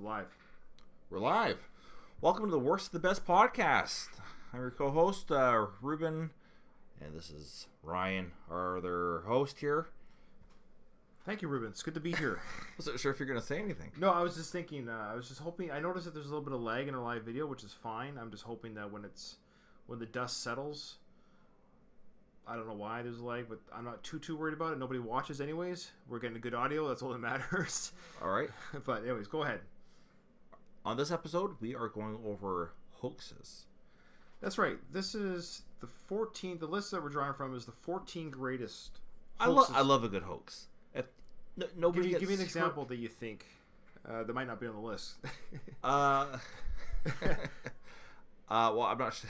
We're live. We're live. Welcome to the Worst of the Best podcast. I'm your co-host, Ruban, and this is Ryan, our other host here. Thank you, Ruben. It's good to be here. Wasn't sure if you're going to say anything. No, I was just thinking, I was just hoping, I noticed that there's a little bit of lag in our live video, which is fine. I'm just hoping that when the dust settles, I don't know why there's a lag, but I'm not too worried about it. Nobody watches anyways. We're getting a good audio. That's all that matters. All right. But anyways, go ahead. On this episode, we are going over hoaxes. That's right. This is the 14. The list that we're drawing from is the 14 greatest hoaxes. I love a good hoax. Nobody give me an example that you think that might not be on the list. Well, I'm not sure.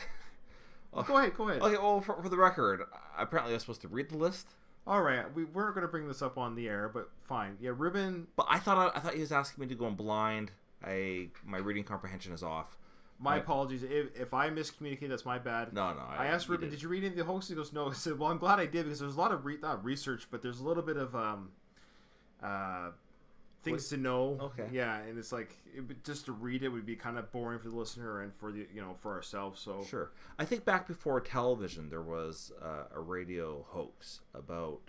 Go ahead. Okay, well, for the record, apparently I'm supposed to read the list. All right, we weren't going to bring this up on the air, but fine. Yeah, Ruben. But I thought he was asking me to go in blind. My reading comprehension is off. My apologies. If I miscommunicated, that's my bad. No. I asked Ruben, did you read any of the hoaxes? He goes, no. I said, well, I'm glad I did because there's a lot of not research, but there's a little bit of things to know. Okay. Yeah, and it's like just to read it would be kind of boring for the listener and for for ourselves. So sure. I think back before television, there was a radio hoax about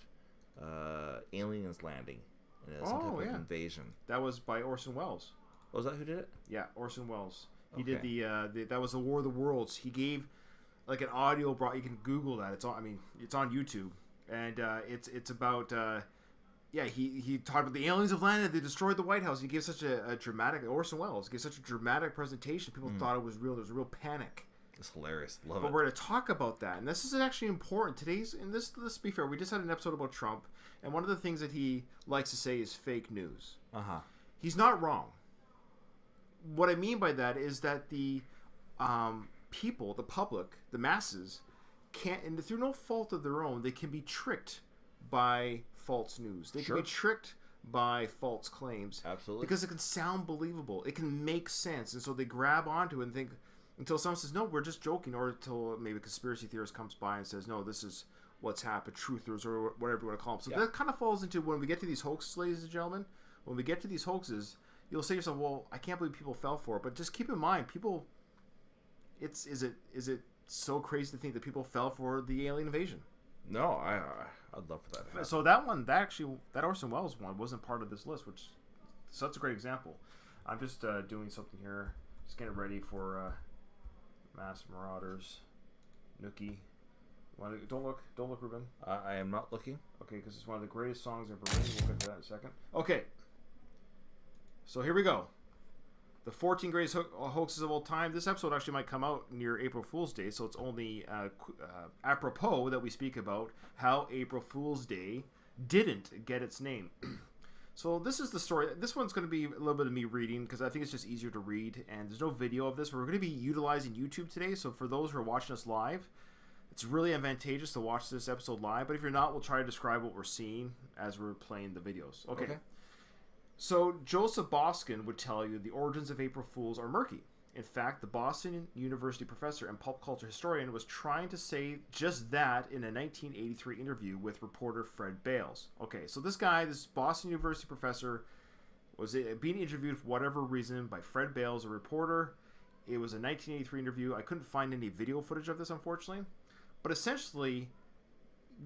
aliens landing in some type of invasion. That was by Orson Welles. Was that who did it? Yeah, Orson Welles. He did the that was the War of the Worlds. He gave like an audio you can Google that. It's on YouTube, and it's about he talked about the aliens have landed. They destroyed the White House. He gave such a dramatic Orson Welles gave such a dramatic presentation. People thought it was real. There was a real panic. It's hilarious. Love it. But we're going to talk about that, and this is actually important. Let's be fair. We just had an episode about Trump, and one of the things that he likes to say is fake news. He's not wrong. What I mean by that is that the people, the public, the masses, can't, and through no fault of their own, they can be tricked by false news. They can be tricked by false claims. Absolutely. Because it can sound believable. It can make sense. And so they grab onto it and think, until someone says, no, we're just joking, or until maybe a conspiracy theorist comes by and says, no, this is what's happened, truthers, or whatever you want to call them. So that kind of falls into when we get to these hoaxes, ladies and gentlemen. When we get to these hoaxes, you'll say to yourself, well, I can't believe people fell for it. But just keep in mind, people, is it so crazy to think that people fell for the alien invasion? No, I'd love for that. So that Orson Welles one wasn't part of this list, so that's a great example. I'm just doing something here, just getting ready for Mass Marauders, Nookie. Don't look, Ruben. I am not looking. Okay, because it's one of the greatest songs ever written. We'll get to that in a second. Okay. So here we go. The 14 greatest hoaxes of all time. This episode actually might come out near April Fool's Day, so it's only apropos that we speak about how April Fool's Day didn't get its name. So this is the story. This one's going to be a little bit of me reading because I think it's just easier to read, and there's no video of this. We're going to be utilizing YouTube today, so for those who are watching us live, it's really advantageous to watch this episode live, but if you're not, we'll try to describe what we're seeing as we're playing the videos. Okay. So Joseph Boskin would tell you the origins of April Fools are murky. In fact, the Boston University professor and pop culture historian was trying to say just that in a 1983 interview with reporter Fred Bales. Okay, so this Boston University professor, was being interviewed for whatever reason by Fred Bales, a reporter. It was a 1983 interview. I couldn't find any video footage of this, unfortunately. But essentially,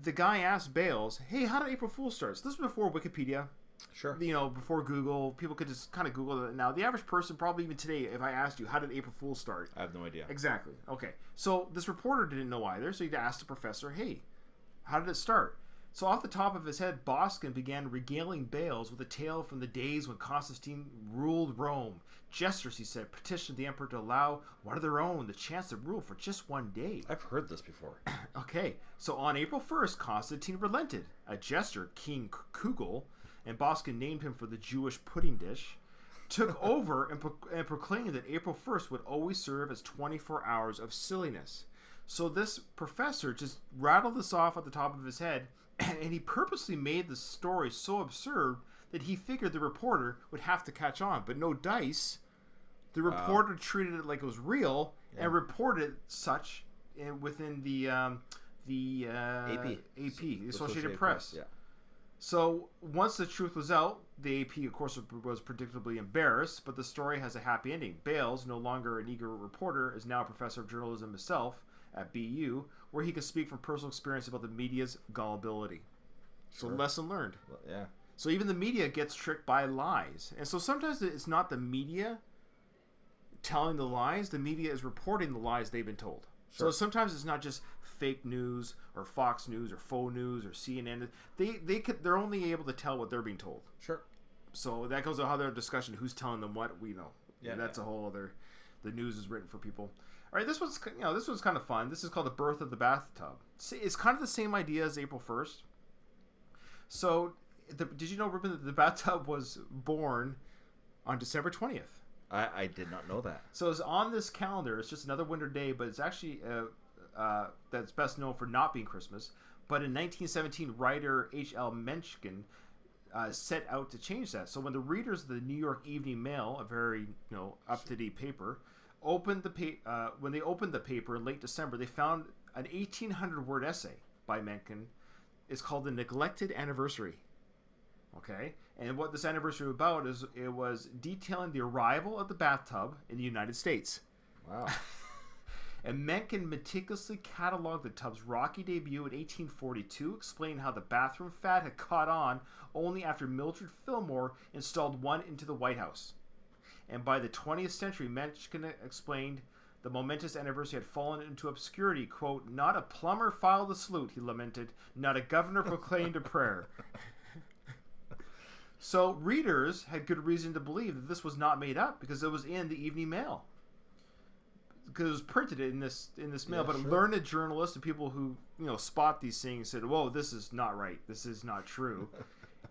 the guy asked Bales, hey, how did April Fool's start? So this was before Wikipedia. Sure. Before Google, people could just kind of Google it. Now, the average person, probably even today, if I asked you, how did April Fool's start? I have no idea. Exactly. Okay. So this reporter didn't know either, so he asked the professor, hey, how did it start? So off the top of his head, Boskin began regaling Bales with a tale from the days when Constantine ruled Rome. Jesters, he said, petitioned the emperor to allow one of their own the chance to rule for just one day. I've heard this before. Okay. So on April 1st, Constantine relented. A jester, King Kugel, and Boskin named him for the Jewish pudding dish, took over and proclaimed that April 1st would always serve as 24 hours of silliness. So this professor just rattled this off at the top of his head, and he purposely made the story so absurd that he figured the reporter would have to catch on. But no dice. The reporter treated it like it was real and reported such within the AP, the Associated Press. Yeah. So once the truth was out, the AP, of course, was predictably embarrassed, but the story has a happy ending. Bales, no longer an eager reporter, is now a professor of journalism himself at BU, where he can speak from personal experience about the media's gullibility. So lesson learned. Well, yeah. So even the media gets tricked by lies. And so sometimes it's not the media telling the lies, the media is reporting the lies they've been told. Sure. So sometimes it's not just fake news or Fox News or faux news or CNN. They're only able to tell what they're being told. Sure. So that goes to other discussion. Who's telling them what? We know. Yeah, that's a whole other. The news is written for people. All right, this one's kind of fun. This is called The Birth of the Bathtub. See, it's kind of the same idea as April 1st. So, did you know, Ruben, that the bathtub was born on December 20th? I did not know that. So it's on this calendar. It's just another winter day, but it's actually that's best known for not being Christmas. But in 1917, writer H.L. Mencken set out to change that. So when the readers of the New York Evening Mail, a very up-to-date paper, when they opened the paper in late December, they found an 1,800-word essay by Mencken. It's called The Neglected Anniversary. Okay, and what this anniversary was about is it was detailing the arrival of the bathtub in the United States. Wow. And Mencken meticulously cataloged the tub's rocky debut in 1842, explaining how the bathroom fad had caught on only after Mildred Fillmore installed one into the White House. And by the 20th century, Mencken explained the momentous anniversary had fallen into obscurity. Quote, "Not a plumber filed a salute," he lamented. "Not a governor proclaimed a prayer." So readers had good reason to believe that this was not made up because it was in the Evening Mail. Because it was printed in this mail. But learned journalists and people who spot these things said, "Whoa, this is not right. This is not true."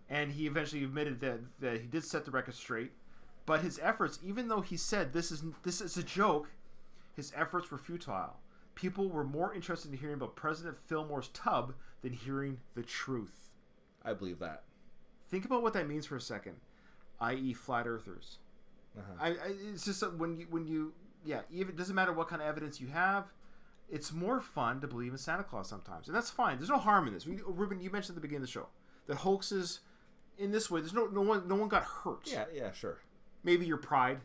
And he eventually admitted that he did set the record straight. But his efforts, even though he said this is a joke, his efforts were futile. People were more interested in hearing about President Fillmore's tub than hearing the truth. I believe that. Think about what that means for a second, i.e., flat earthers. It's just that when you even it doesn't matter what kind of evidence you have, it's more fun to believe in Santa Claus sometimes, and that's fine. There's no harm in this. Ruben, you mentioned at the beginning of the show that hoaxes in this way. There's no one got hurt. Yeah, sure. Maybe your pride,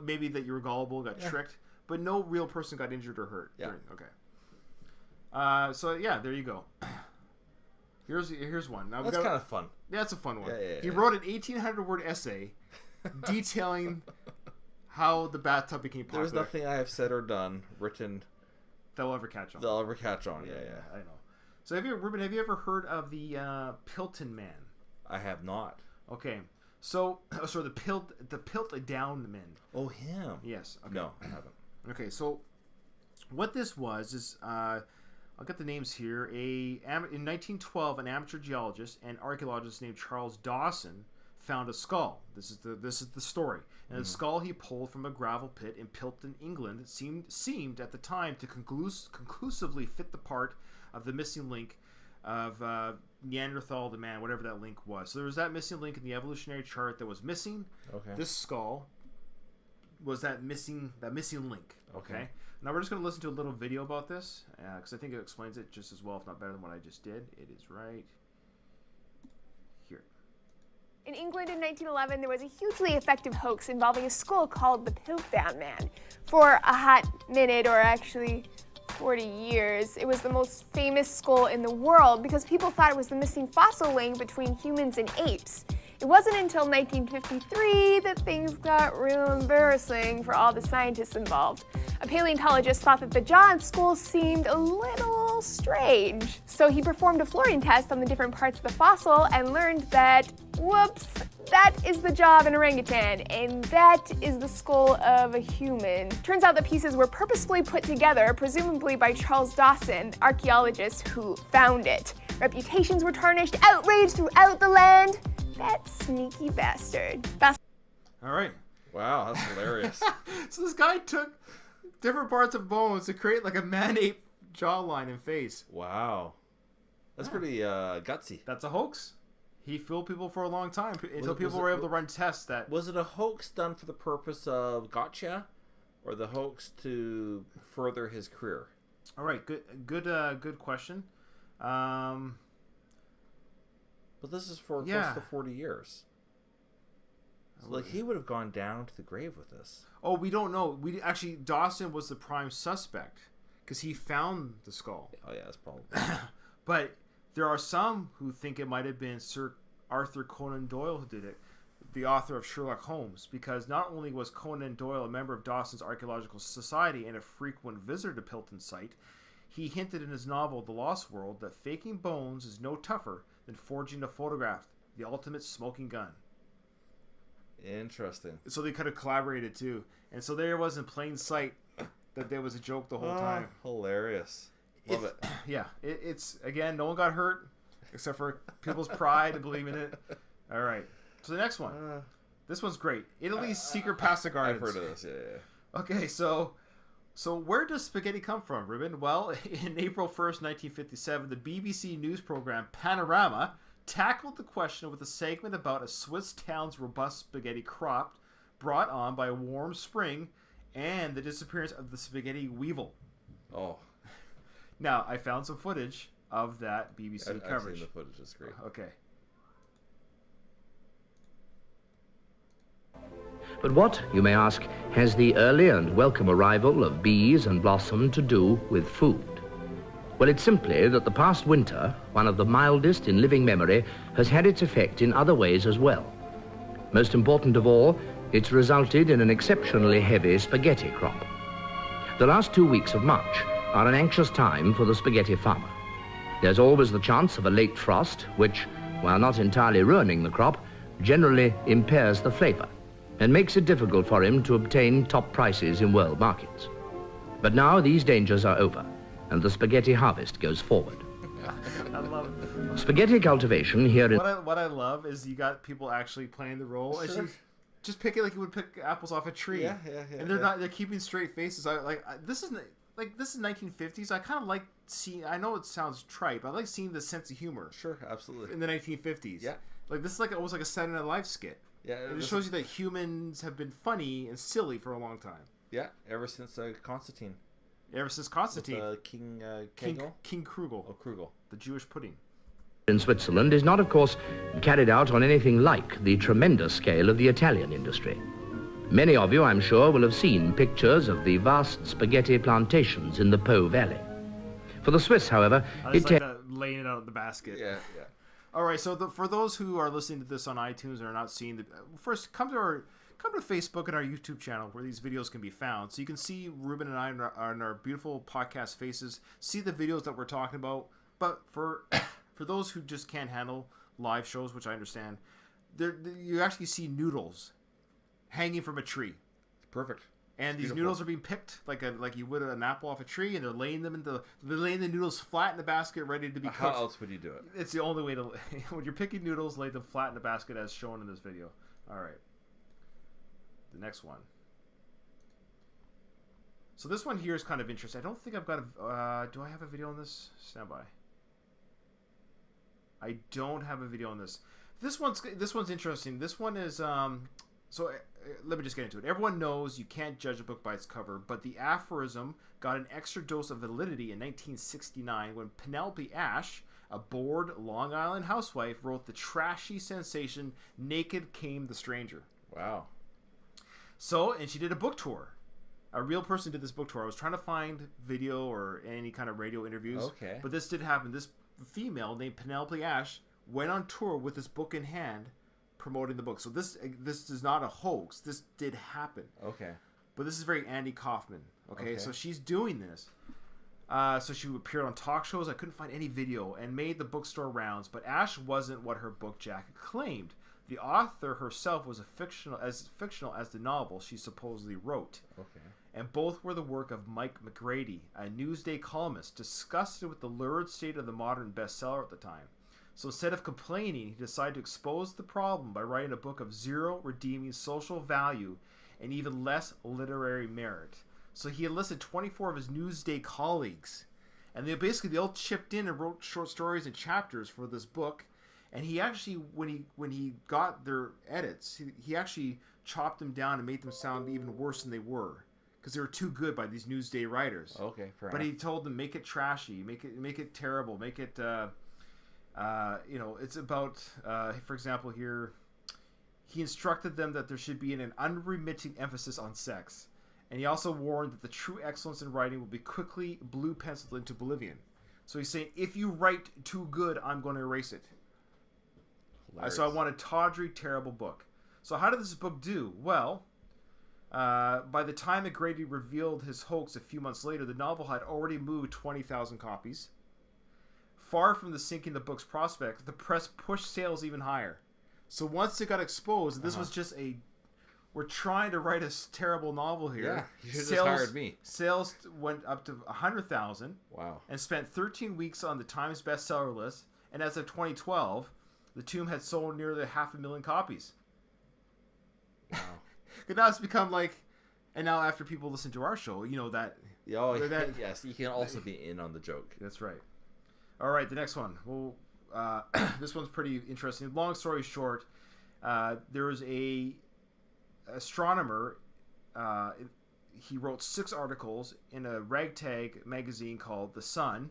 maybe that you were gullible, got tricked, but no real person got injured or hurt. Yeah. Okay. So yeah, there you go. Here's one. Now, that's kind of fun. Yeah, it's a fun one. Yeah, he wrote an 1,800-word essay detailing how the bathtub became popular. There's nothing I have said or done written that'll ever catch on. Yeah. I know. So Ruben, have you ever heard of the Pilton Man? I have not. Okay. So the Piltdown Men. Oh, him. Yes. Okay. No, I haven't. Okay, so what this was is I'll get the names here. In 1912, an amateur geologist and archaeologist named Charles Dawson found a skull. This is the story. And the skull he pulled from a gravel pit in Pilton, England, seemed at the time to conclusively fit the part of the missing link of Neanderthal to man, whatever that link was. So there was that missing link in the evolutionary chart that was missing. Okay. This skull was that missing link. Okay. Now we're just going to listen to a little video about this because I think it explains it just as well, if not better than what I just did. It is right here. In England in 1911, there was a hugely effective hoax involving a skull called the Piltdown Man. For a hot minute, or actually 40 years, it was the most famous skull in the world because people thought it was the missing fossil link between humans and apes. It wasn't until 1953 that things got real embarrassing for all the scientists involved. A paleontologist thought that the jaw and skull seemed a little strange, so he performed a fluorine test on the different parts of the fossil and learned that, whoops, that is the jaw of an orangutan, and that is the skull of a human. Turns out the pieces were purposefully put together, presumably by Charles Dawson, the archaeologist who found it. Reputations were tarnished, outrage throughout the land. That sneaky bastard. All right. Wow, that's hilarious. So this guy took different parts of bones to create like a man-ape jawline and face. Wow. That's pretty gutsy. That's a hoax. He fooled people for a long time until people were able to run tests that... Was it a hoax done for the purpose of gotcha, or the hoax to further his career? All right, good question. But this is for Yeah. close to 40 years. So, like, he would have gone down to the grave with this. Oh, we don't know. Dawson was the prime suspect because he found the skull. Oh, yeah, that's probably... But there are some who think it might have been Sir Arthur Conan Doyle who did it, the author of Sherlock Holmes, because not only was Conan Doyle a member of Dawson's Archaeological Society and a frequent visitor to Pilton's site, he hinted in his novel The Lost World that faking bones is no tougher than forging a photograph, the ultimate smoking gun. Interesting. So they could have collaborated too. And so there was in plain sight that there was a joke the whole time. Hilarious. Love it. Yeah. It's, again, no one got hurt except for people's pride and believing it. All right. So the next one. This one's great. Italy's secret pasta gardens. I've heard of this, yeah. Okay, so where does spaghetti come from, Ruben? Well, in April 1st, 1957, the BBC news program Panorama tackled the question with a segment about a Swiss town's robust spaghetti crop brought on by a warm spring and the disappearance of the spaghetti weevil. Oh. Now, I found some footage of that BBC coverage. I've seen the footage. It's great. Okay. But what, you may ask, has the early and welcome arrival of bees and blossom to do with food? Well, it's simply that the past winter, one of the mildest in living memory, has had its effect in other ways as well. Most important of all, it's resulted in an exceptionally heavy spaghetti crop. The last 2 weeks of March are an anxious time for the spaghetti farmer. There's always the chance of a late frost, which, while not entirely ruining the crop, generally impairs the flavor and makes it difficult for him to obtain top prices in world markets. But now these dangers are over, and the spaghetti harvest goes forward. I love it. Spaghetti cultivation here in... What I love is you got people actually playing the role. Sure. And just pick it like you would pick apples off a tree. Yeah. And they're keeping straight faces. This is 1950s. I kind of like seeing. I know it sounds trite, but I like seeing the sense of humor. Sure, absolutely. In the 1950s. Yeah. Like this is almost like a Saturday Night Live skit. Yeah. It just shows you that humans have been funny and silly for a long time. Yeah, ever since Constantine. Ever since Constantine. With, King Kegel? King Krugel. Oh, Krugel. The Jewish pudding. In Switzerland is not, of course, carried out on anything like the tremendous scale of the Italian industry. Many of you, I'm sure, will have seen pictures of the vast spaghetti plantations in the Po Valley. For the Swiss, however, I just like laying it out in the basket. Yeah. All right, so for those who are listening to this on iTunes and are not seeing first come to Facebook and our YouTube channel where these videos can be found, so you can see Ruben and I on our beautiful podcast faces, see the videos that we're talking about. But for those who just can't handle live shows, which I understand, you actually see noodles hanging from a tree. Perfect. And these noodles are being picked like you would an apple off a tree, and they're laying the noodles flat in the basket, ready to be cooked. How else would you do it? It's the only way to when you're picking noodles, lay them flat in the basket as shown in this video. All right. The next one. So this one here is kind of interesting. I don't think I've got a. Do I have a video on this? Stand by. I don't have a video on this. This one's interesting. This one is So let me just get into it. Everyone knows you can't judge a book by its cover, but the aphorism got an extra dose of validity in 1969 when Penelope Ash, a bored Long Island housewife, wrote the trashy sensation "Naked Came the Stranger." Wow. So, and she did a book tour. A real person did this book tour. I was trying to find video or any kind of radio interviews. Okay. But this did happen. This female named Penelope Ash went on tour with this book in hand, promoting the book. So this is not a hoax. This did happen. Okay. But this is very Andy Kaufman. Okay. So she's doing this. So she appeared on talk shows. I couldn't find any video and made the bookstore rounds. But Ash wasn't what her book jacket claimed. The author herself was fictional as the novel she supposedly wrote. Okay. And both were the work of Mike McGrady, a Newsday columnist disgusted with the lurid state of the modern bestseller at the time. So instead of complaining, he decided to expose the problem by writing a book of zero redeeming social value and even less literary merit. So he enlisted 24 of his Newsday colleagues, and they all chipped in and wrote short stories and chapters for this book. And he actually, when he got their edits, he actually chopped them down and made them sound even worse than they were, because they were too good by these Newsday writers. Okay, fair But enough. he told them, make it trashy, make it terrible, make it It's about, for example, here, he instructed them that there should be an unremitting emphasis on sex. And he also warned that the true excellence in writing will be quickly blue penciled into oblivion. So he's saying, if you write too good, I'm going to erase it. So I want a tawdry, terrible book. So how did this book do? Well, by the time McGrady revealed his hoax a few months later, the novel had already moved 20,000 copies. Far from the sinking the book's prospect, the press pushed sales even higher. So once it got exposed, this was just we're trying to write a terrible novel here. Yeah, you should have just hired me. Sales went up to 100,000. Wow. And spent 13 weeks on the Times bestseller list. And as of 2012, The Tomb had sold nearly 500,000 copies. Wow. Now it's become like, and now after people listen to our show, that. Yes, you can also be in on the joke. That's right. All right, the next one. Well, this one's pretty interesting. Long story short, there was a astronomer. He wrote 6 articles in a ragtag magazine called The Sun,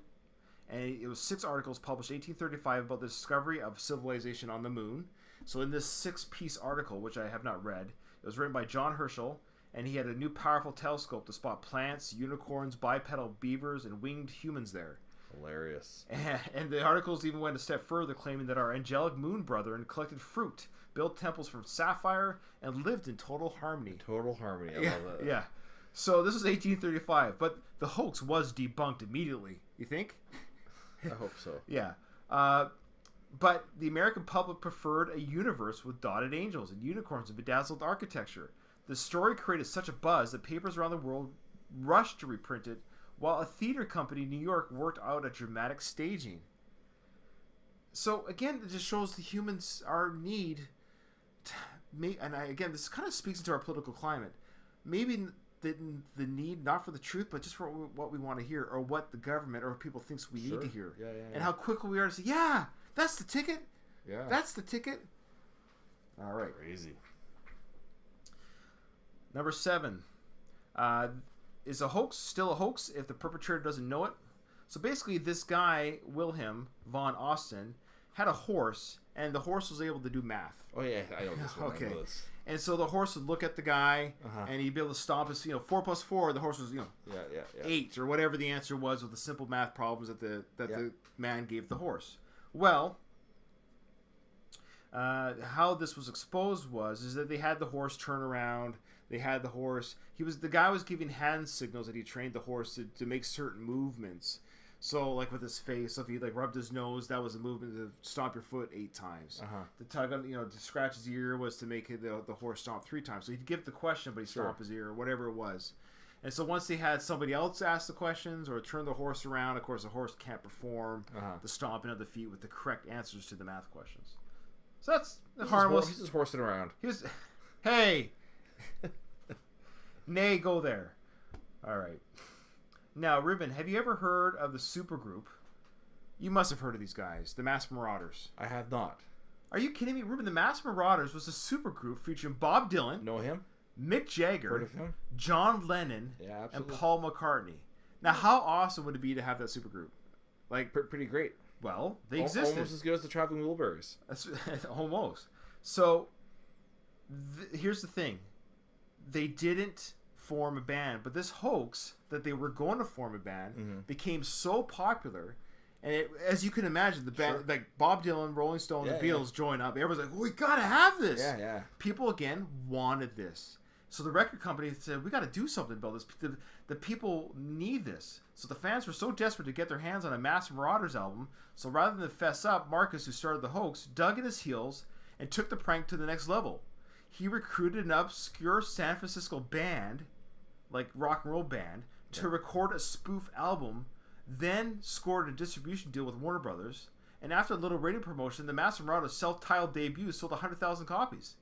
and it was 6 articles published in 1835 about the discovery of civilization on the moon. So in this 6-piece article, which I have not read, it was written by John Herschel, and he had a new powerful telescope to spot plants, unicorns, bipedal beavers, and winged humans there. Hilarious. And the articles even went a step further, claiming that our angelic moon brethren collected fruit, built temples from sapphire, and lived in total harmony. Total harmony. I love that. Yeah. So this was 1835, but the hoax was debunked immediately. You think? I hope so. Yeah. But the American public preferred a universe with dotted angels and unicorns and bedazzled architecture. The story created such a buzz that papers around the world rushed to reprint it, while a theater company in New York worked out a dramatic staging. So again, it just shows the humans our need to make, and again, this kind of speaks into our political climate. Maybe the need not for the truth, but just for what we want to hear, or what the government or people thinks we need to hear, and how quickly we are to say, "Yeah, that's the ticket. Yeah, that's the ticket." All right, crazy. Number 7. Is a hoax still a hoax if the perpetrator doesn't know it? So basically, this guy, Wilhelm von Osten, had a horse, and the horse was able to do math. Oh, yeah, I know this one. Okay. And so the horse would look at the guy, and he'd be able to stomp his, 4 plus 4, the horse was, 8, or whatever the answer was with the simple math problems that the man gave the horse. Well, how this was exposed is that they had the horse turn around. They had the horse. The guy was giving hand signals that he trained the horse to make certain movements. So, like with his face, so if he rubbed his nose, that was a movement to stomp your foot 8 times. The tug on, to scratch his ear was to make the horse stomp 3 times. So he'd give the question, but he'd stomp his ear or whatever it was. And so once they had somebody else ask the questions or turn the horse around, of course the horse can't perform the stomping of the feet with the correct answers to the math questions. So that's harmless. He's just horsing around. Hey. Nay, go there. All right. Now, Ruben, have you ever heard of the supergroup? You must have heard of these guys, the Masked Marauders. I have not. Are you kidding me? Ruben, the Masked Marauders was a supergroup featuring Bob Dylan. Know him? Mick Jagger. Heard of him? John Lennon. Yeah, absolutely. And Paul McCartney. Now, how awesome would it be to have that supergroup? Pretty great. Well, they existed. Almost as good as the Traveling Wilburys. That's almost. So, here's the thing. They didn't form a band, but this hoax that they were going to form a band became so popular, and as you can imagine, the band, like Bob Dylan, Rolling Stone, the Beatles join up. Everyone's like, "We gotta have this." Yeah. People again wanted this, so the record company said, "We got to do something about this. The people need this." So the fans were so desperate to get their hands on a Masked Marauders album. So rather than fess up, Marcus, who started the hoax, dug in his heels and took the prank to the next level. He recruited an obscure San Francisco band, like rock and roll band, to record a spoof album, then scored a distribution deal with Warner Brothers, and after a little radio promotion, the Masked Marauders' self-titled debut sold 100,000 copies.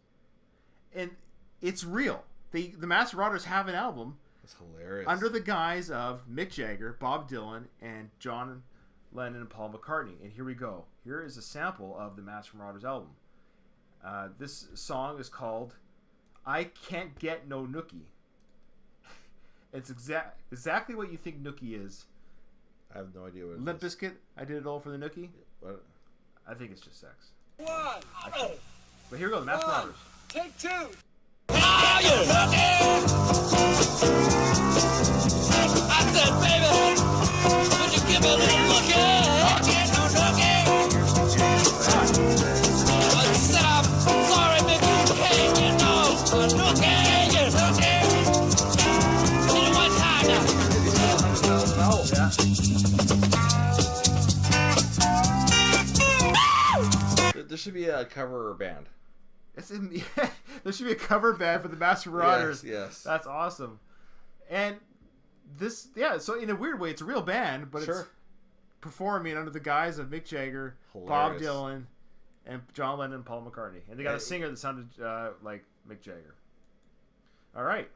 And it's real. The Masked Marauders have an album. That's hilarious. Under the guise of Mick Jagger, Bob Dylan, and John Lennon and Paul McCartney. And here we go. Here is a sample of the Masked Marauders album. This song is called "I Can't Get No Nookie." It's exactly what you think Nookie is. I have no idea what it is. Limp Bizkit, I Did It All for the Nookie. What? I think it's just sex. One. But here we go, the Masked Marauders. Take two. I said, baby, would you give me a little lookie? I said, I'm sorry, baby, you can't get no lookie. Need it one time now. There should be a cover band. There should be a cover band for the Masked Marauders. Yes. That's awesome. And this, so in a weird way, it's a real band, but it's performing under the guise of Mick Jagger, Bob Dylan, and John Lennon and Paul McCartney. And they got a singer that sounded like Mick Jagger. All right.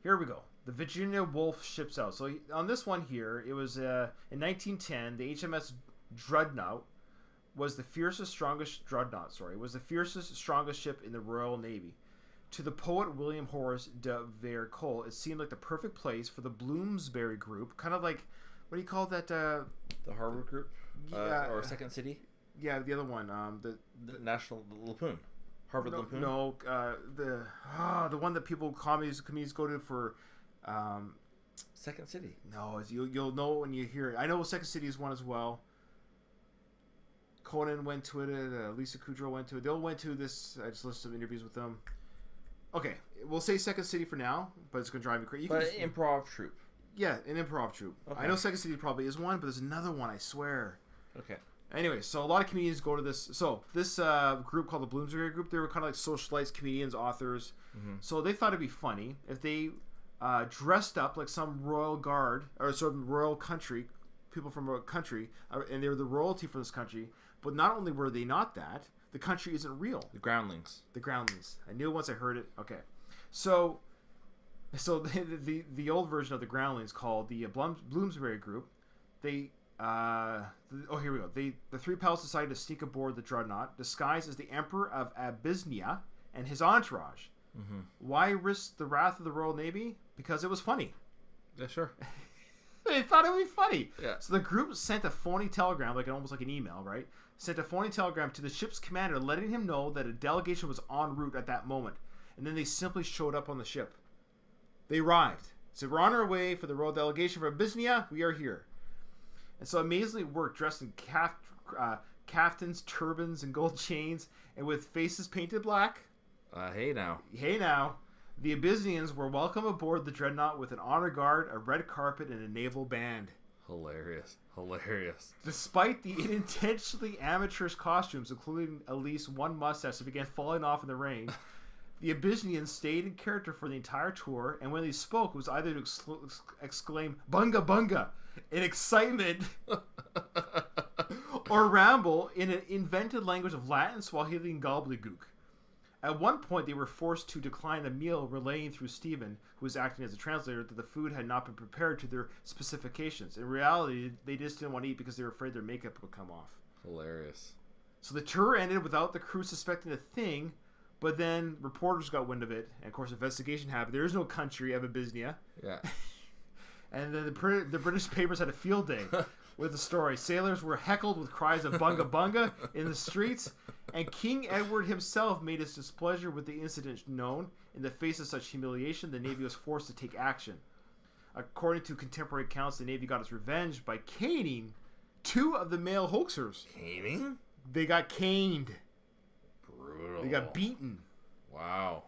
Here we go. The Virginia Woolf ships out. So on this one here, it was in 1910, the HMS Dreadnought was the fiercest, strongest ship in the Royal Navy. To the poet William Horace de Vere-Cole, it seemed like the perfect place for the Bloomsbury Group, kind of like, what do you call that? The Harvard Group, or Second City. Yeah, the other one, the National Lampoon, Harvard Lampoon. No, the one that comedies go to for. Second City. No, you'll know when you hear it. I know Second City is one as well. Conan went to it. Lisa Kudrow went to it. They all went to this. I just listened to some interviews with them. Okay, we'll say Second City for now, but it's going to drive me crazy. But an improv troupe. Yeah, an improv troupe. Okay. I know Second City probably is one, but there's another one, I swear. Okay. Anyway, so a lot of comedians go to this. So this group called the Bloomsbury Group, they were kind of like socialites, comedians, authors. Mm-hmm. So they thought it'd be funny if they dressed up like some royal guard or sort of royal country, people from a country, and they were the royalty from this country. But not only were they not that, the country isn't real. The groundlings. I knew it once I heard it. Okay. So the old version of the groundlings called the Bloomsbury Group, here we go. The three pals decided to sneak aboard the Dreadnought, disguised as the Emperor of Abyssinia and his entourage. Mm-hmm. Why risk the wrath of the Royal Navy? Because it was funny. Yeah, sure. They thought it would be funny. Yeah. So the group sent a phony telegram, almost like an email, right? Sent a phony telegram to the ship's commander letting him know that a delegation was en route at that moment. And then they simply showed up on the ship. They arrived. Said, we're on our way for the royal delegation from Abyssinia. We are here. And so amazingly worked, dressed in caftans, turbans, and gold chains, and with faces painted black. Hey now. The Abyssinians were welcome aboard the Dreadnought with an honor guard, a red carpet, and a naval band. Hilarious. Despite the unintentionally amateurish costumes, including at least one mustache that began falling off in the rain, the Abyssinians stayed in character for the entire tour, and when they spoke, it was either to exclaim "Bunga Bunga" in excitement or ramble in an invented language of Latin, Swahili, and gobbledygook. At one point, they were forced to decline a meal, relaying through Stephen, who was acting as a translator, that the food had not been prepared to their specifications. In reality, they just didn't want to eat because they were afraid their makeup would come off. Hilarious. So the tour ended without the crew suspecting a thing, but then reporters got wind of it, and of course, investigation happened. There is no country of Abyssinia. Yeah. And then the British papers had a field day with the story. Sailors were heckled with cries of "Bunga Bunga" in the streets, and King Edward himself made his displeasure with the incident known. In the face of such humiliation, the Navy was forced to take action. According to contemporary accounts, the Navy got its revenge by caning two of the male hoaxers. Caning? They got caned. Brutal. They got beaten. Wow.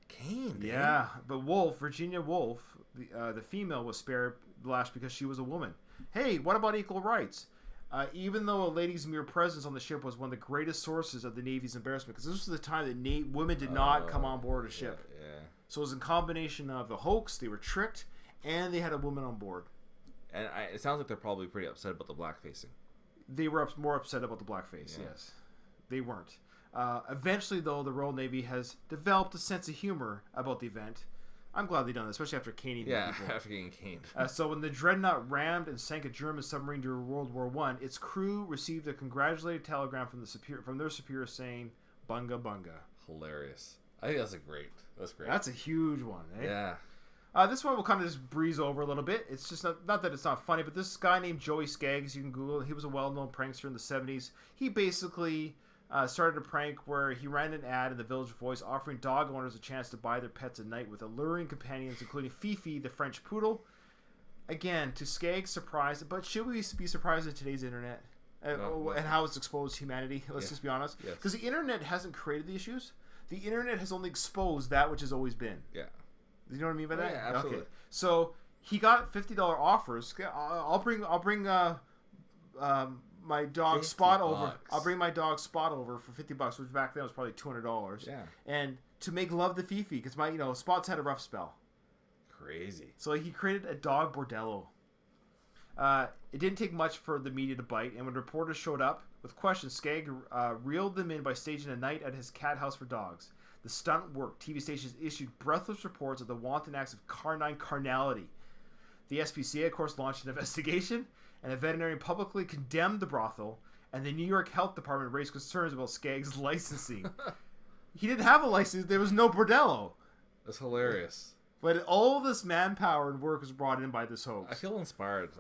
Caned? Yeah, but Virginia Woolf, the female, was spared the lash because she was a woman. Hey, what about equal rights? Even though a lady's mere presence on the ship was one of the greatest sources of the Navy's embarrassment, because this was the time that women did not come on board a ship. Yeah. So it was a combination of the hoax, they were tricked, and they had a woman on board. And it sounds like they're probably pretty upset about the blackfacing. They were more upset about the blackface, yes. They weren't. Eventually, though, the Royal Navy has developed a sense of humor about the event. I'm glad they done this, especially after caning people. After getting caned. So when the Dreadnought rammed and sank a German submarine during World War I, its crew received a congratulatory telegram from their superior saying, "Bunga Bunga." Hilarious. I think that's great. That's great. That's a huge one, eh? Yeah. This one will kind of just breeze over a little bit. It's just not that it's not funny, but this guy named Joey Skaggs, you can Google it. He was a well-known prankster in the 70s. He basically started a prank where he ran an ad in the Village Voice offering dog owners a chance to buy their pets at night with alluring companions, including Fifi, the French poodle. Again, to Skaggs' surprise, but should we be surprised at today's internet and how it's exposed humanity? Let's just be honest. Because the internet hasn't created the issues. The internet has only exposed that which has always been. Yeah. You know what I mean by that? Yeah, absolutely. Okay. So he got $50 offers. I'll bring my dog Spot over. I'll bring my dog Spot over for $50, which back then was probably $200. Yeah. And to make love to Fifi, because Spot's had a rough spell. Crazy. So he created a dog bordello. It didn't take much for the media to bite, and when reporters showed up with questions, Skaggs reeled them in by staging a night at his cat house for dogs. The stunt worked. TV stations issued breathless reports of the wanton acts of canine carnality. The SPCA, of course, launched an investigation, and a veterinarian publicly condemned the brothel, and the New York Health Department raised concerns about Skaggs' licensing. He didn't have a license. There was no bordello. That's hilarious. But all this manpower and work was brought in by this hoax. I feel inspired.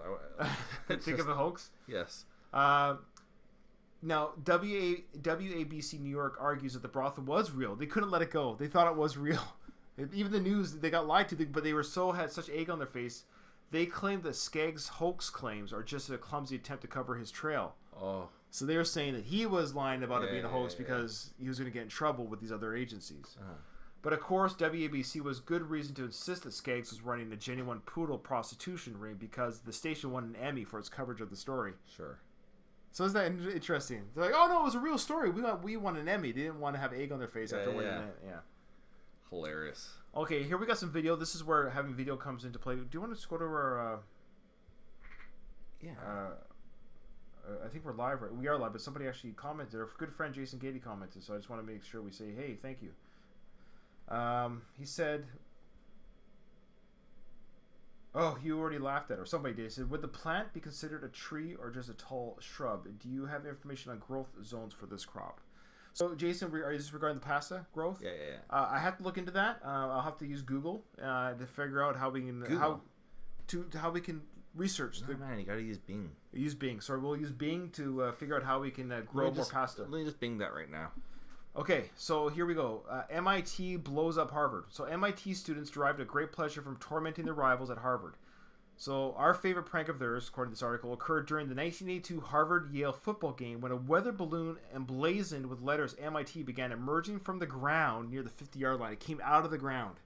Think of a hoax? Yes. Now, WABC New York argues that the brothel was real. They couldn't let it go. They thought it was real. Even the news, they got lied to, but they had such egg on their face. They claimed that Skaggs' hoax claims are just a clumsy attempt to cover his trail. Oh. So they were saying that he was lying about it being a hoax because he was going to get in trouble with these other agencies. But of course, WABC was good reason to insist that Skaggs was running a genuine poodle prostitution ring because the station won an Emmy for its coverage of the story. Sure. So is that interesting? They're like, oh no, it was a real story. We won an Emmy. They didn't want to have egg on their face after winning it. Yeah. Hilarious. Okay, here we got some video. This is where having video comes into play. Do you want to just go to our? I think we're live. Right? We are live, but somebody actually commented. Our good friend Jason Gady commented. So I just want to make sure we say, hey, thank you. He said, oh, you already laughed at it, or somebody did. He said, would the plant be considered a tree or just a tall shrub? Do you have information on growth zones for this crop? So, Jason, are you just regarding the pasta growth? Yeah. I have to look into that. I'll have to use Google to figure out how we can how we can research. Man, you gotta use Bing. Use Bing. Sorry, we'll use Bing to figure out how we can grow more pasta. Let me just Bing that right now. Okay, so here we go. MIT blows up Harvard. So MIT students derived a great pleasure from tormenting their rivals at Harvard. So our favorite prank of theirs, according to this article, occurred during the 1982 Harvard-Yale football game when a weather balloon emblazoned with letters MIT began emerging from the ground near the 50-yard line. It came out of the ground.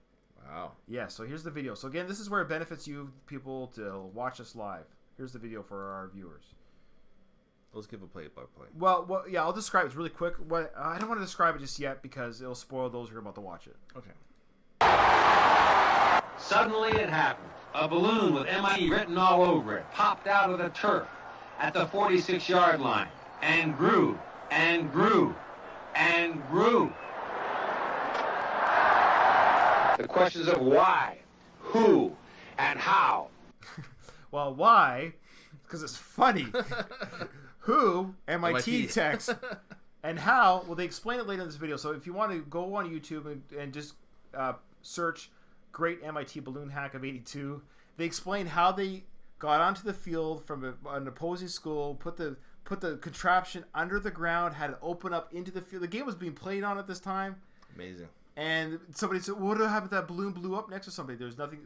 Wow. Yeah, so here's the video. So again, this is where it benefits you people to watch us live. Here's the video for our viewers. Let's give a play-by-play. Well, yeah, I'll describe it. It's really quick. I don't want to describe it just yet because it'll spoil those who are about to watch it. Okay. Suddenly it happened. A balloon with MIT written all over it popped out of the turf at the 46-yard line and grew and grew and grew. The questions of why, who, and how. Well, why? Because it's funny. Who? MIT text. And how? Well, they explain it later in this video. So if you want to go on YouTube and just search Great MIT Balloon Hack of 82, they explain how they got onto the field from an opposing school, put the contraption under the ground, had it open up into the field. The game was being played on at this time. Amazing. And somebody said, "What happened? That balloon blew up next to somebody." There was nothing.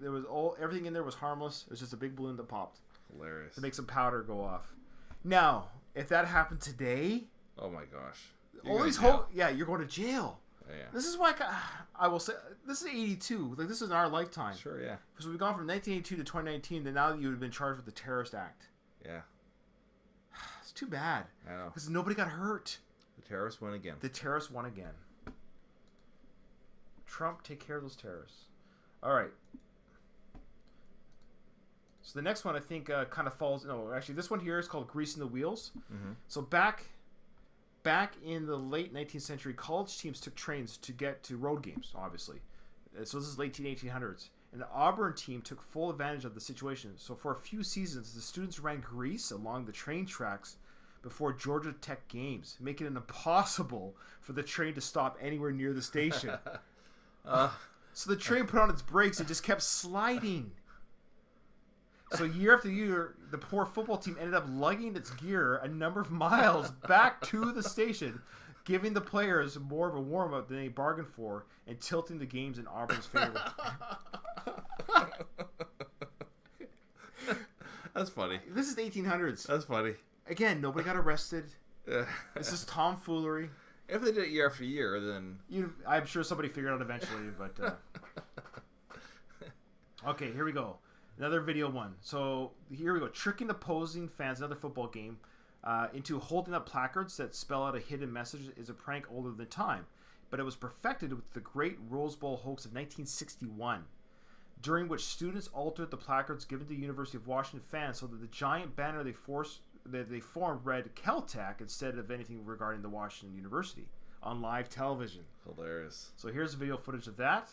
Everything in there was harmless. It was just a big balloon that popped. Hilarious. To make some powder go off. Now, if that happened today, oh my gosh, you're going to jail. Yeah. This is why I will say this is 82. Like this is in our lifetime. Sure, yeah. So we've gone from 1982 to 2019. Then now you would have been charged with the terrorist act. Yeah. It's too bad. I know. Because nobody got hurt. The terrorists won again. Trump, take care of those terrorists. All right. So the next one I think kind of falls. No, actually, this one here is called "Greasing the Wheels." Mm-hmm. So back in the late 19th century, college teams took trains to get to road games. Obviously, so this is late 1800s, and the Auburn team took full advantage of the situation. So for a few seasons, the students ran grease along the train tracks before Georgia Tech games, making it impossible for the train to stop anywhere near the station. So the train put on its brakes and just kept sliding. So year after year, the poor football team ended up lugging its gear a number of miles back to the station, giving the players more of a warm-up than they bargained for and tilting the games in Auburn's favor. That's funny. This is the 1800s. That's funny. Again, nobody got arrested. This is tomfoolery. If they did it year after year, then... I'm sure somebody figured out eventually, but... Okay, here we go. Another video one. So here we go. Tricking opposing fans, another football game, into holding up placards that spell out a hidden message is a prank older than time. But it was perfected with the Great Rose Bowl hoax of 1961, during which students altered the placards given to the University of Washington fans so that the giant banner they formed read Caltech instead of anything regarding the Washington University on live television. Hilarious. So here's video footage of that.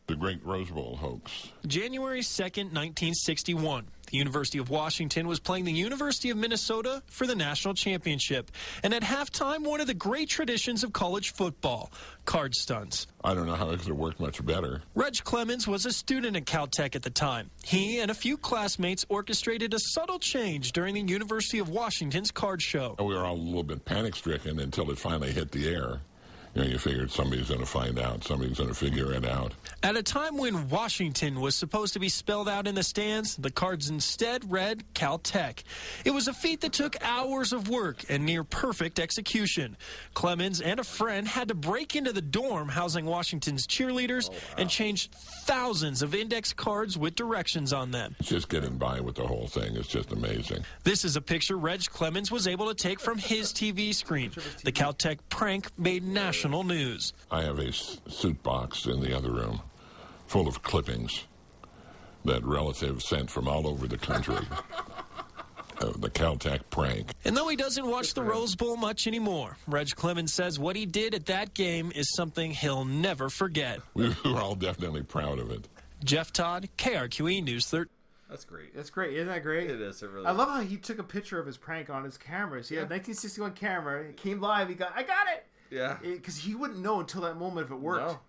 The Great Rose Bowl hoax. January 2nd, 1961. The University of Washington was playing the University of Minnesota for the national championship. And at halftime, one of the great traditions of college football, card stunts. I don't know how it could have worked much better. Reg Clemens was a student at Caltech at the time. He and a few classmates orchestrated a subtle change during the University of Washington's card show. We were all a little bit panic-stricken until it finally hit the air. You figured somebody's going to find out. Somebody's going to figure it out. At a time when Washington was supposed to be spelled out in the stands, the cards instead read Caltech. It was a feat that took hours of work and near perfect execution. Clemens and a friend had to break into the dorm housing Washington's cheerleaders and change thousands of index cards with directions on them. Just getting by with the whole thing is just amazing. This is a picture Reg Clemens was able to take from his TV screen. The Caltech prank made national news. I have a suit box in the other room full of clippings that relatives sent from all over the country. The Caltech prank. And though he doesn't watch the Rose Bowl much anymore, Reg Clemens says what he did at that game is something he'll never forget. We were all definitely proud of it. Jeff Todd, KRQE News 13. That's great. That's great. Isn't that great? It is. It really I love how he took a picture of his prank on his camera. So he had a 1961 camera. It came live. I got it. Yeah. Because he wouldn't know until that moment if it worked. No.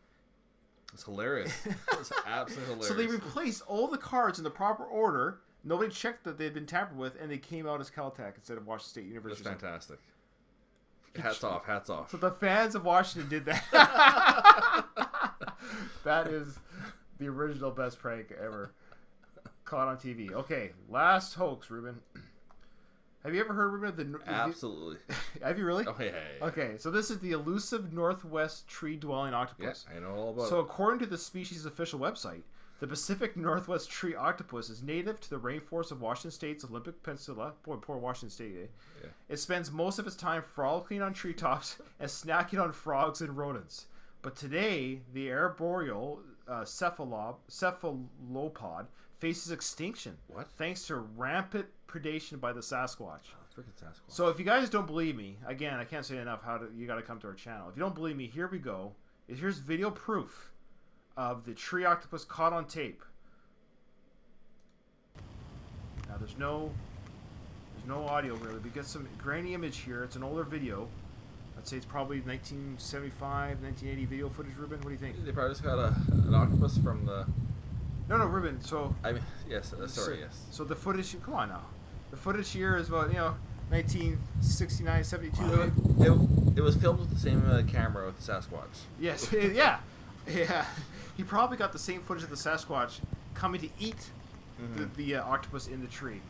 It's hilarious. It's absolutely hilarious. So they replaced all the cards in the proper order. Nobody checked that they'd been tampered with, and they came out as Caltech instead of Washington State University. That's fantastic. Hats off. Hats off. So the fans of Washington did that. That is the original best prank ever caught on TV. Okay, last hoax, Ruben. Have you ever heard, Ruben, of the... Absolutely. Have you really? Oh, yeah. Okay, so this is the elusive northwest tree-dwelling octopus. Yeah, I know all about So it. according to the species' official website, the Pacific Northwest tree octopus is native to the rainforest of Washington State's Olympic Peninsula. Boy, poor Washington State, eh? Yeah. It spends most of its time frolicking on treetops and snacking on frogs and rodents. But today, the arboreal cephalopod faces extinction. What? Thanks to rampant predation by the Sasquatch. Freaking Sasquatch. So if you guys don't believe me, again, I can't say enough you got to come to our channel. If you don't believe me, here we go. Here's video proof of the tree octopus caught on tape. Now there's no audio really. We get some grainy image here. It's an older video. I'd say it's probably 1975, 1980 video footage. Ruben, what do you think? They probably just got an octopus from the... No, Ruben. So I mean, yes. Sorry, yes. So the footage. Come on now. The footage here is about 1969, 72. It was filmed with the same camera with the Sasquatch. Yes. Yeah. He probably got the same footage of the Sasquatch coming to eat the octopus in the tree.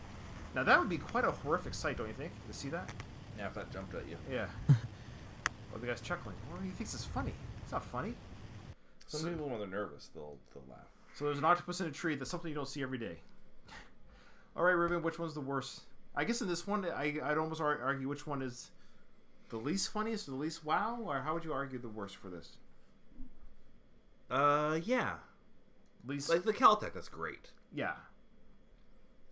Now that would be quite a horrific sight, don't you think? To see that? Yeah, if that jumped at you. Yeah. Oh, the guy's chuckling. Well, he thinks it's funny. It's not funny. Some people, when they're nervous, they'll laugh. So there's an octopus in a tree. That's something you don't see every day. All right, Ruben, which one's the worst? I guess in this one, I'd almost argue which one is the least funniest or the least wow? Or how would you argue the worst for this? Yeah. Least... Like the Caltech, that's great. Yeah.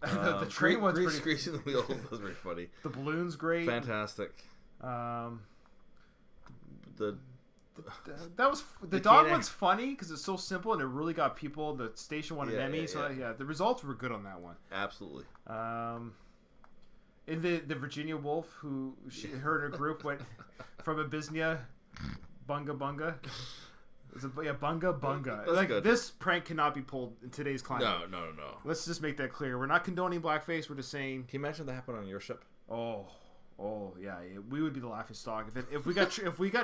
The train one's pretty... Greasing the wheels was very funny. The balloon's great. Fantastic. That was the dog one's funny because it's so simple and it really got people. The station won an Emmy, so the results were good on that one. Absolutely. In the Virginia Wolf, her and her group went from Abyssinia Bunga Bunga. Bunga Bunga. That's good. This prank cannot be pulled in today's climate. No. Let's just make that clear. We're not condoning blackface. We're just saying. Can you imagine that happened on your ship? Oh yeah. We would be the laughing stock if we got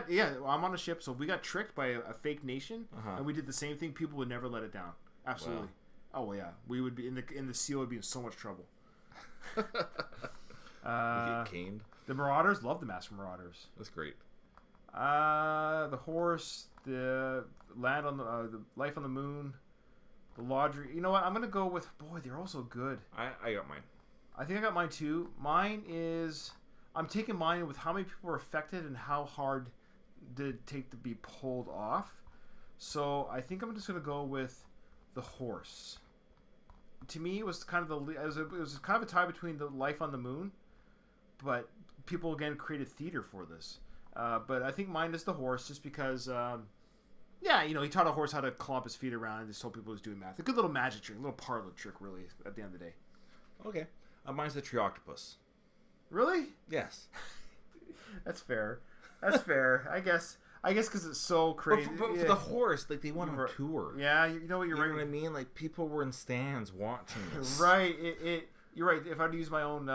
I'm on a ship, so if we got tricked by a fake nation and we did the same thing, people would never let it down. Absolutely. Wow. Oh yeah, we would be in the seal would be in so much trouble. We get caned. The Marauders, love the Master Marauders. That's great. The horse, the land on the life on the moon, the lodger. You know what? I'm gonna go with they're all so good. I got mine. I think I got mine too. Mine is I'm taking mine with how many people were affected and how hard did it take to be pulled off. So I think I'm just gonna go with the horse. To me, it was kind of it was kind of a tie between the life on the moon, but people again created theater for this. But I think mine is the horse, just because, he taught a horse how to claw up his feet around and just told people he was doing math. A good little magic trick, a little parlor trick, really, at the end of the day. Okay. Mine's the tree octopus. Really? Yes. That's fair. I guess because it's so crazy. But for the horse, like, they went on tour. Yeah, you know what, you're right. You know what I mean? Like, people were in stands watching this. Right. You're right. If I'd use my own...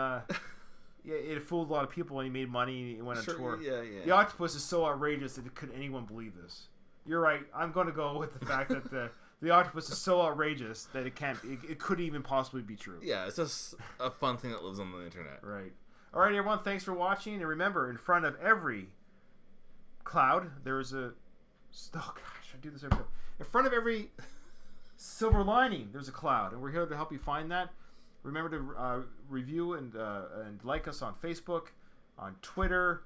it fooled a lot of people and he made money and he went on tour. Yeah. The octopus is so outrageous that could anyone believe this? You're right. I'm going to go with the fact that the octopus is so outrageous that it couldn't even possibly be true. Yeah, it's just a fun thing that lives on the internet. Right. All right, everyone. Thanks for watching. And remember, in front of every cloud, there is a... Oh, gosh. I do this every time. In front of every silver lining, there's a cloud. And we're here to help you find that. Remember to review and like us on Facebook, on Twitter,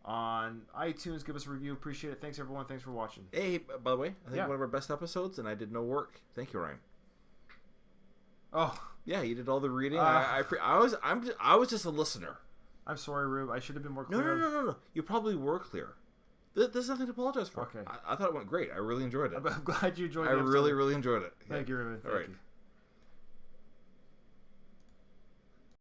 on iTunes. Give us a review. Appreciate it. Thanks, everyone. Thanks for watching. Hey, by the way, I think one of our best episodes, and I did no work. Thank you, Ryan. Oh. Yeah, you did all the reading. I was just a listener. I'm sorry, Rube. I should have been more clear. No. You probably were clear. There's nothing to apologize for. Okay. I thought it went great. I really enjoyed it. I'm glad you enjoyed it. I really enjoyed it. Thank you, Ruben. All right. Thank you.